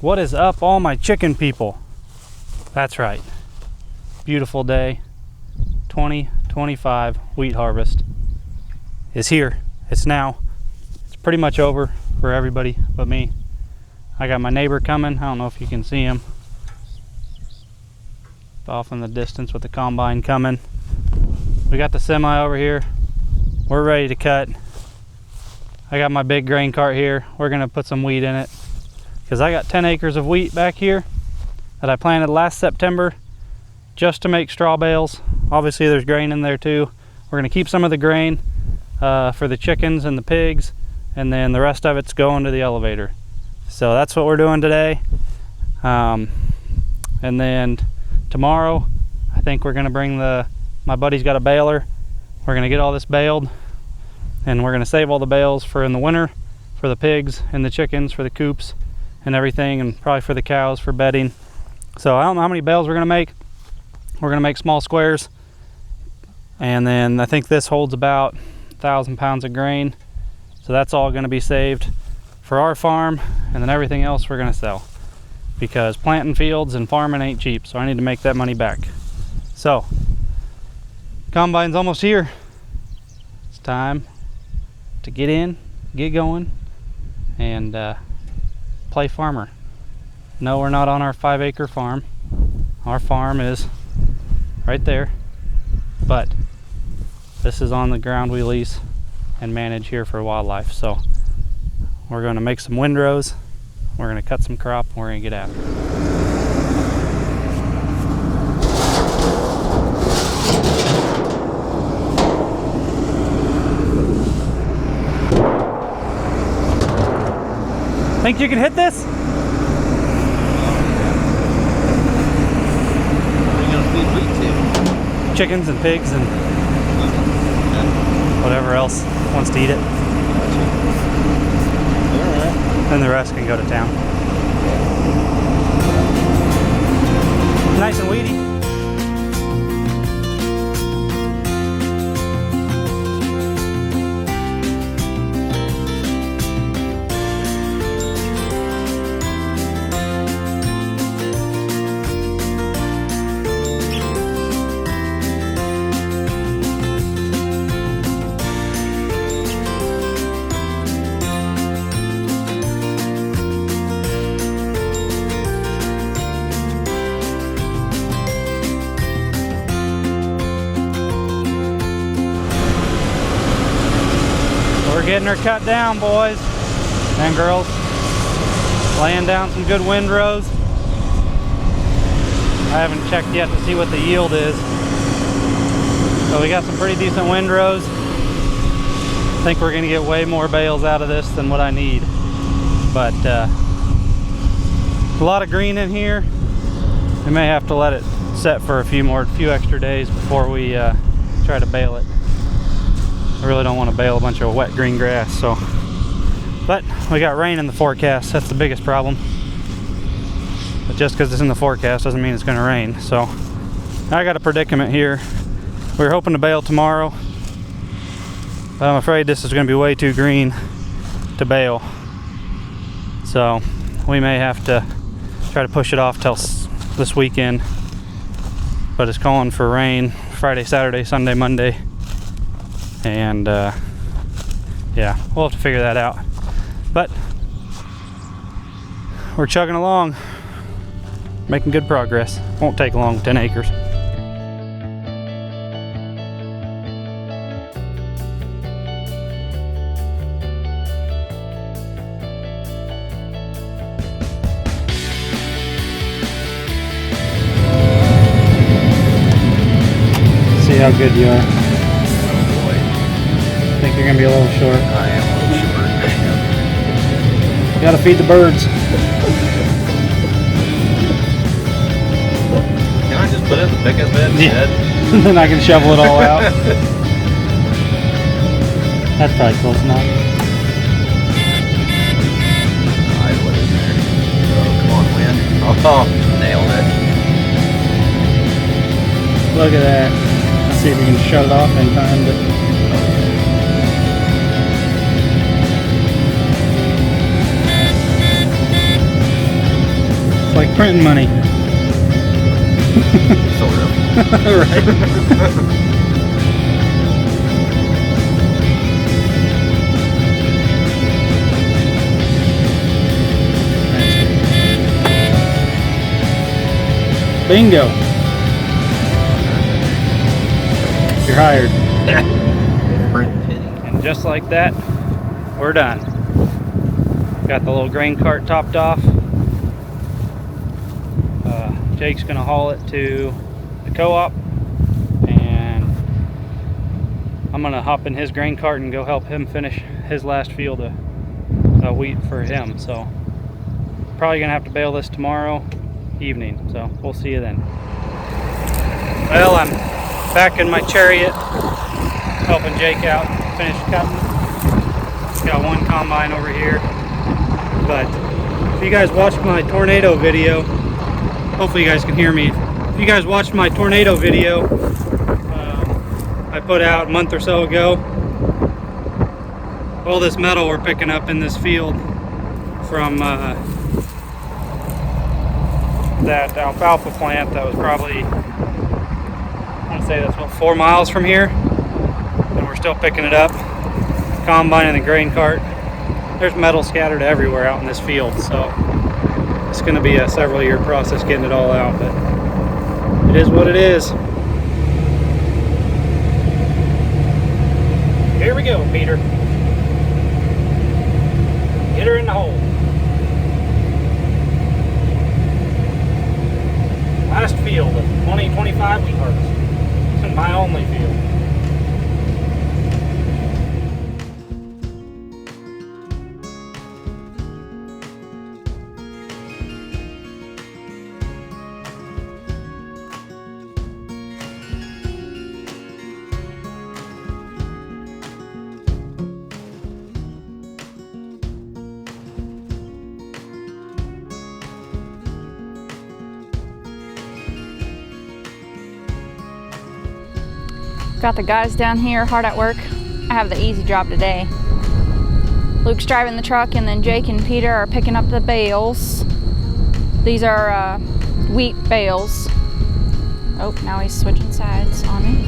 What is up, all my chicken people? That's right. Beautiful day. 2025 wheat harvest is here. It's now. It's pretty much over for everybody but me. I got my neighbor coming. I don't know if you can see him. Off in the distance with the combine coming. We got the semi over here. We're ready to cut. I got my big grain cart here. We're gonna put some wheat in it, because I got 10 acres of wheat back here that I planted last September just to make straw bales. Obviously there's grain in there too. We're gonna keep some of the grain for the chickens and the pigs, and then the rest of it's going to the elevator. So that's what we're doing today. And then tomorrow I think we're gonna bring my buddy's got a baler. We're gonna get all this baled, and we're gonna save all the bales for in the winter for the pigs and the chickens, for the coops and everything, and probably for the cows for bedding. So I don't know how many bales we're gonna make. We're gonna make small squares, and then I think this holds about 1,000 pounds of grain. So that's all gonna be saved for our farm, and then everything else we're gonna sell, because planting fields and farming ain't cheap. So I need to make that money back. So combine's almost here. It's time to get in, get going, and play farmer. No, we're not on our 5-acre farm. Our farm is right there, but this is on the ground we lease and manage here for wildlife. So we're going to make some windrows, we're going to cut some crop, and we're going to get after it. Think you can hit this? What are you gonna feed wheat to? Chickens and pigs and whatever else wants to eat it. Alright. Then the rest can go to town. Nice and weedy. We're getting her cut down, boys and girls. Laying down some good windrows. I haven't checked yet to see what the yield is. So we got some pretty decent windrows. I think we're gonna get way more bales out of this than what I need. But a lot of green in here. We may have to let it set for a few extra days before we try to bale it. I really don't want to bale a bunch of wet green grass, so. But we got rain in the forecast. That's the biggest problem. But just because it's in the forecast doesn't mean it's going to rain. So I got a predicament here. We were hoping to bale tomorrow, but I'm afraid this is going to be way too green to bale. So we may have to try to push it off till this weekend. But it's calling for rain Friday, Saturday, Sunday, Monday. And yeah, we'll have to figure that out. But we're chugging along, making good progress. Won't take long, 10 acres. See how good you are. I think you're gonna be a little short. I am a little short. You gotta feed the birds. Can I just put it in the pickup bed instead? And then I can shovel it all out. That's probably close enough. I put it in there. Oh, come on, wind. Oh, nailed it. Look at that. Let's see if we can shut it off in time to. printing money. Sort of. Right. Bingo. You're hired. Print penny. And just like that, we're done. Got the little grain cart topped off. Jake's gonna haul it to the co-op, and I'm gonna hop in his grain cart and go help him finish his last field of wheat for him. So probably gonna have to bale this tomorrow evening, so we'll see you then. Well, I'm back in my chariot helping Jake out finish cutting. Got one combine over here, but if you guys watched my tornado video, hopefully you guys can hear me. If you guys watched my tornado video I put out a month or so ago, all this metal we're picking up in this field from that alfalfa plant that was probably, I'd say that's what, 4 miles from here, and we're still picking it up. Combine and the grain cart. There's metal scattered everywhere out in this field, so it's going to be a several year process getting it all out, but it is what it is. Here we go, Peter. Get her in the hole. Last field of 2025 wheat harvest. My only field. Got the guys down here hard at work. I have the easy job today. Luke's driving the truck, and then Jake and Peter are picking up the bales. These are wheat bales. Oh, now he's switching sides on me.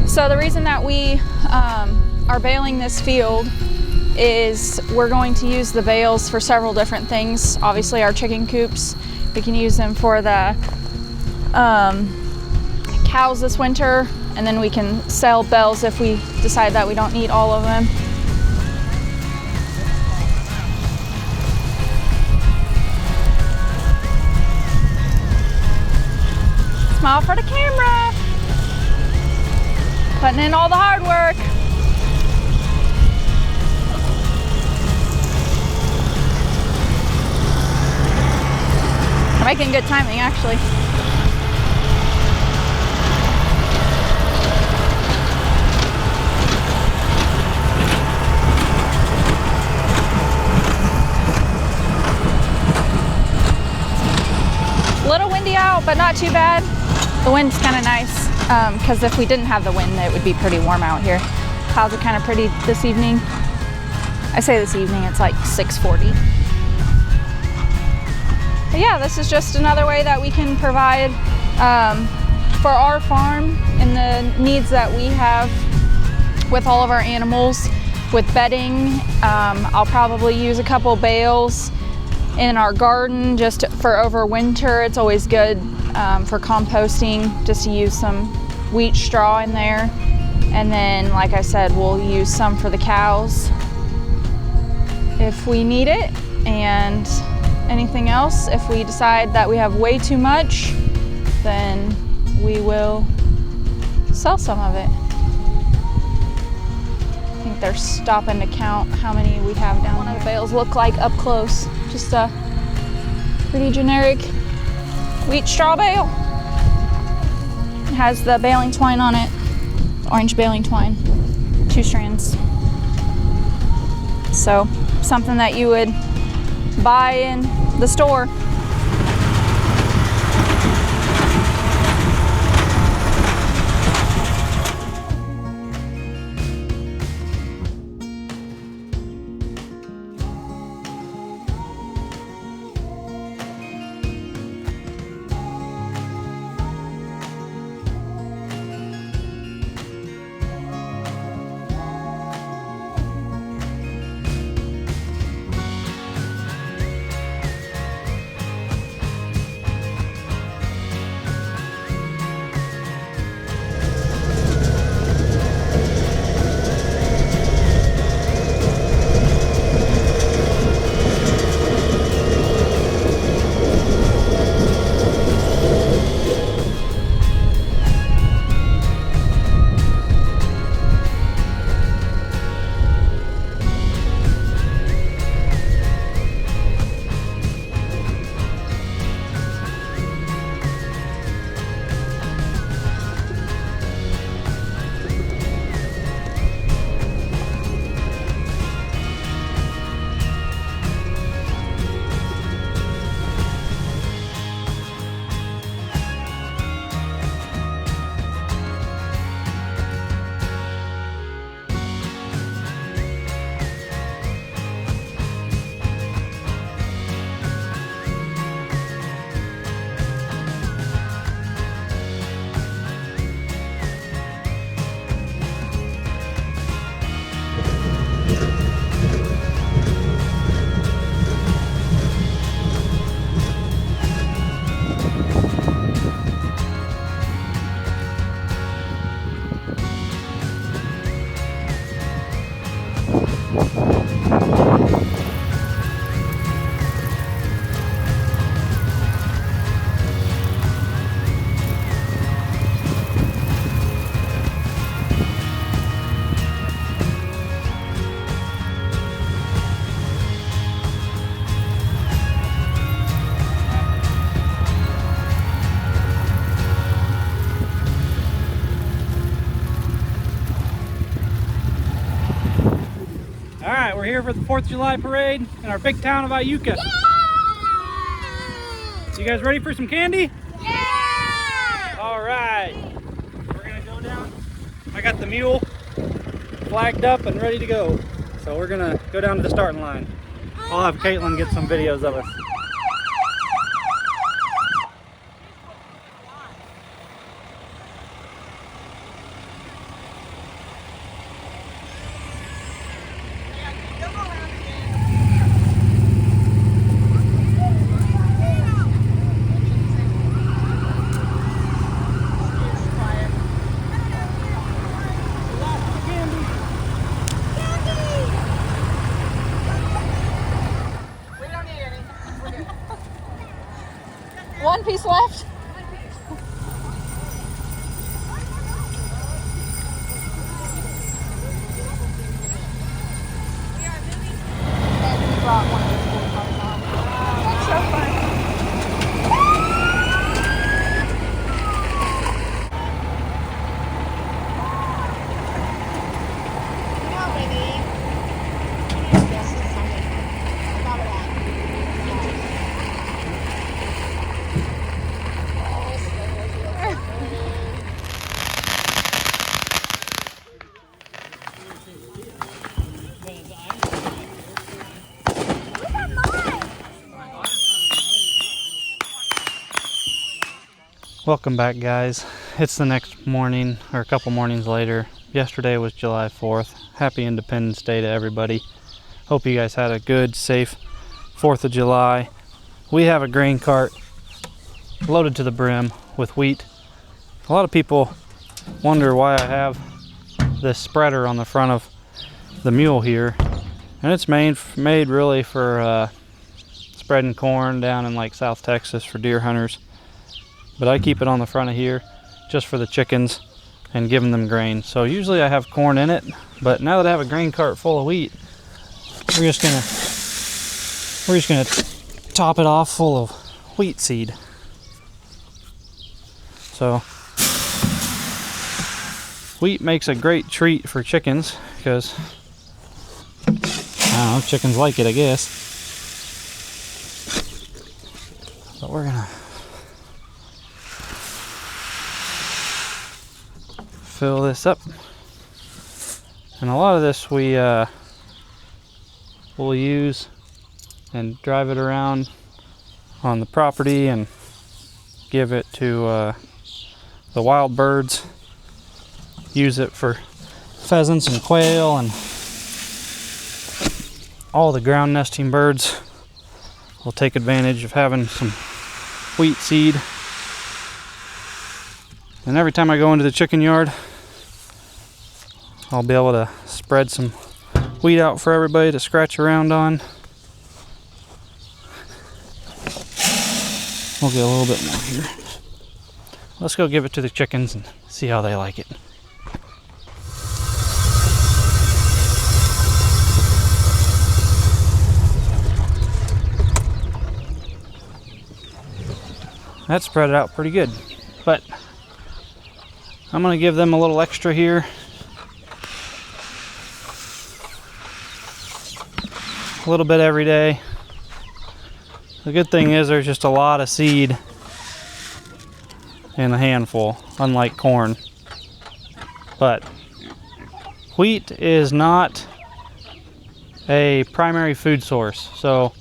So the reason that we are baling this field is we're going to use the bales for several different things. Obviously our chicken coops, we can use them for the cows this winter, and then we can sell bales if we decide that we don't need all of them. Smile for the camera. Putting in all the hard work. We're making good timing, actually. A little windy out, but not too bad. The wind's kind of nice, because if we didn't have the wind, it would be pretty warm out here. Clouds are kind of pretty this evening. I say this evening, it's like 6:40. But yeah, this is just another way that we can provide for our farm and the needs that we have with all of our animals. With bedding, I'll probably use a couple bales in our garden just for over winter. It's always good for composting, just to use some wheat straw in there. And then, like I said, we'll use some for the cows if we need it, and anything else, if we decide that we have way too much, then we will sell some of it. I think they're stopping to count how many we have down there. One of the bales look like up close. Just a pretty generic wheat straw bale. It has the baling twine on it, orange baling twine, 2 strands. So something that you would buy in the store. we're here for the 4th of July parade in our big town of Iuka. You guys ready for some candy? Yeah! All right. We're gonna go down. I got the mule flagged up and ready to go. So we're gonna go down to the starting line. I'll have Caitlin get some videos of us. One piece left. That's so fun. Welcome back, guys. It's the next morning, or a couple mornings later. Yesterday was July 4th. Happy Independence Day to everybody. Hope you guys had a good, safe 4th of July. We have a grain cart loaded to the brim with wheat. A lot of people wonder why I have this spreader on the front of the mule here. And it's made really for spreading corn down in like South Texas for deer hunters. But I keep it on the front of here just for the chickens and giving them grain. So usually I have corn in it, but now that I have a grain cart full of wheat, we're just gonna top it off full of wheat seed. So wheat makes a great treat for chickens because I don't know, chickens like it, I guess. But we're gonna fill this up, and a lot of this we will use and drive it around on the property and give it to the wild birds. Use it for pheasants and quail and all the ground nesting birds. Will take advantage of having some wheat seed. And every time I go into the chicken yard, I'll be able to spread some wheat out for everybody to scratch around on. We'll get a little bit more here. Let's go give it to the chickens and see how they like it. That spread it out pretty good, but I'm gonna give them a little extra here. A little bit every day. The good thing is there's just a lot of seed in a handful, unlike corn. But wheat is not a primary food source. So,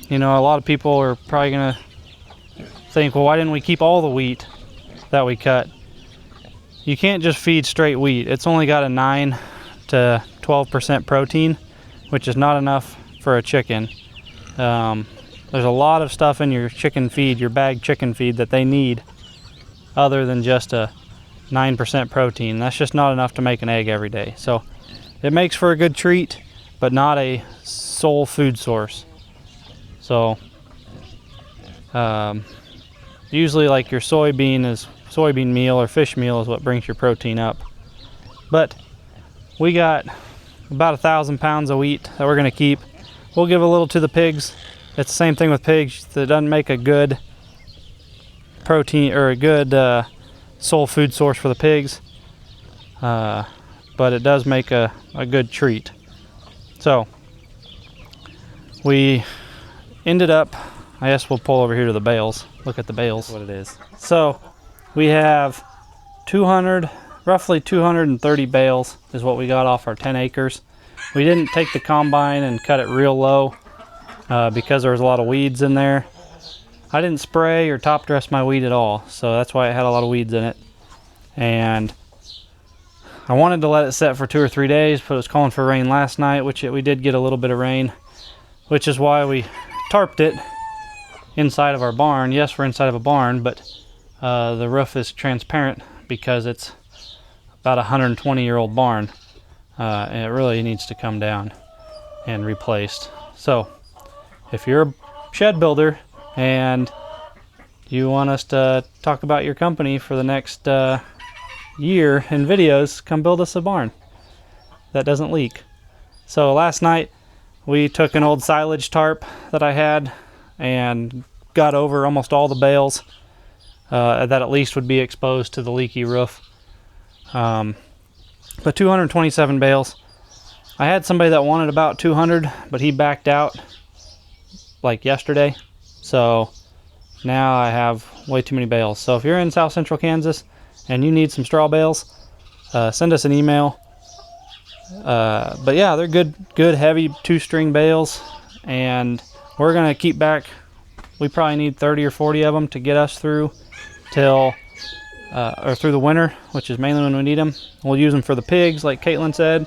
you know, a lot of people are probably gonna think, well, why didn't we keep all the wheat that we cut? You can't just feed straight wheat. It's only got a 9 to 12% protein, which is not enough for a chicken. There's a lot of stuff in your chicken feed, your bagged chicken feed, that they need other than just a 9% protein. That's just not enough to make an egg every day. So it makes for a good treat, but not a sole food source. So usually like your soybean meal or fish meal is what brings your protein up. But we got about 1,000 pounds of wheat that we're going to keep. We'll give a little to the pigs. It's the same thing with pigs. It doesn't make a good protein or a good sole food source for the pigs, but it does make a good treat. So we ended up, I guess we'll pull over here to the bales. Look at the bales, what it is. So we have roughly 230 bales is what we got off our 10 acres. We didn't take the combine and cut it real low because there was a lot of weeds in there. I didn't spray or top dress my wheat at all, so that's why it had a lot of weeds in it. And I wanted to let it set for 2 or 3 days, but it was calling for rain last night, which we did get a little bit of rain, which is why we tarped it inside of our barn. Yes, we're inside of a barn, but the roof is transparent because it's about a 120-year-old barn, and it really needs to come down and replaced. So if you're a shed builder and you want us to talk about your company for the next year in videos, come build us a barn that doesn't leak. So last night we took an old silage tarp that I had and got over almost all the bales that at least would be exposed to the leaky roof. But 227 bales. I had somebody that wanted about 200, but he backed out like yesterday. So now I have way too many bales. So if you're in South Central Kansas and you need some straw bales, send us an email. But yeah, they're good heavy 2-string bales, and we're gonna keep back. We probably need 30 or 40 of them to get us through till or through the winter, which is mainly when we need them. We'll use them for the pigs, like Caitlin said,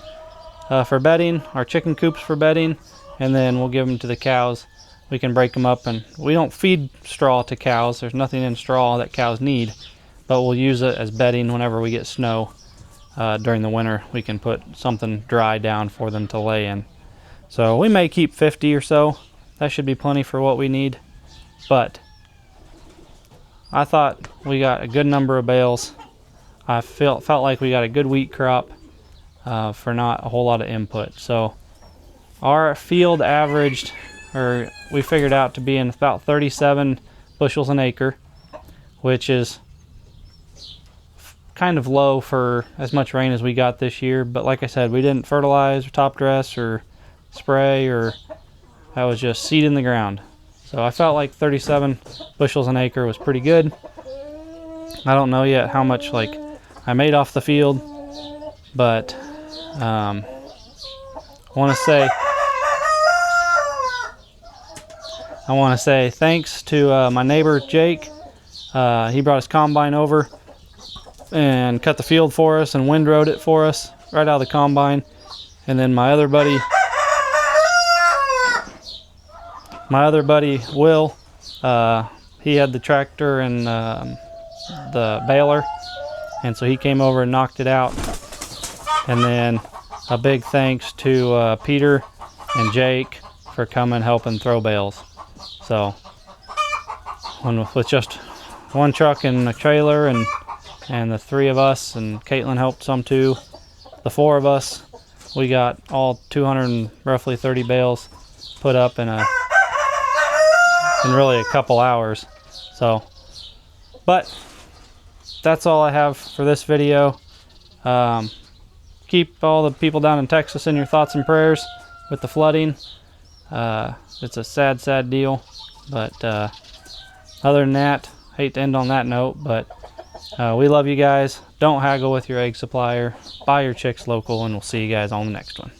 for bedding, our chicken coops for bedding, and then we'll give them to the cows. We can break them up, and we don't feed straw to cows. There's nothing in straw that cows need, but we'll use it as bedding whenever we get snow. During the winter, we can put something dry down for them to lay in. So we may keep 50 or so. That should be plenty for what we need. But I thought we got a good number of bales. I felt like we got a good wheat crop for not a whole lot of input. So our field averaged, or we figured out to be in about 37 bushels an acre, which is kind of low for as much rain as we got this year. But like I said, we didn't fertilize or top dress or spray, or that was just seed in the ground. So I felt like 37 bushels an acre was pretty good. I don't know yet how much like I made off the field, but I want to say thanks to my neighbor Jake. He brought his combine over and cut the field for us and windrowed it for us right out of the combine. And then my other buddy Will, he had the tractor and the baler, and so he came over and knocked it out. And then a big thanks to Peter and Jake for coming helping throw bales. So with just one truck and a trailer and the 3 of us, and Caitlin helped some too, the 4 of us, we got all 230 bales put up in really a couple hours. So, but that's all I have for this video. Keep all the people down in Texas in your thoughts and prayers with the flooding. It's a sad deal, but other than that, hate to end on that note, but we love you guys. Don't haggle with your egg supplier. Buy your chicks local, and we'll see you guys on the next one.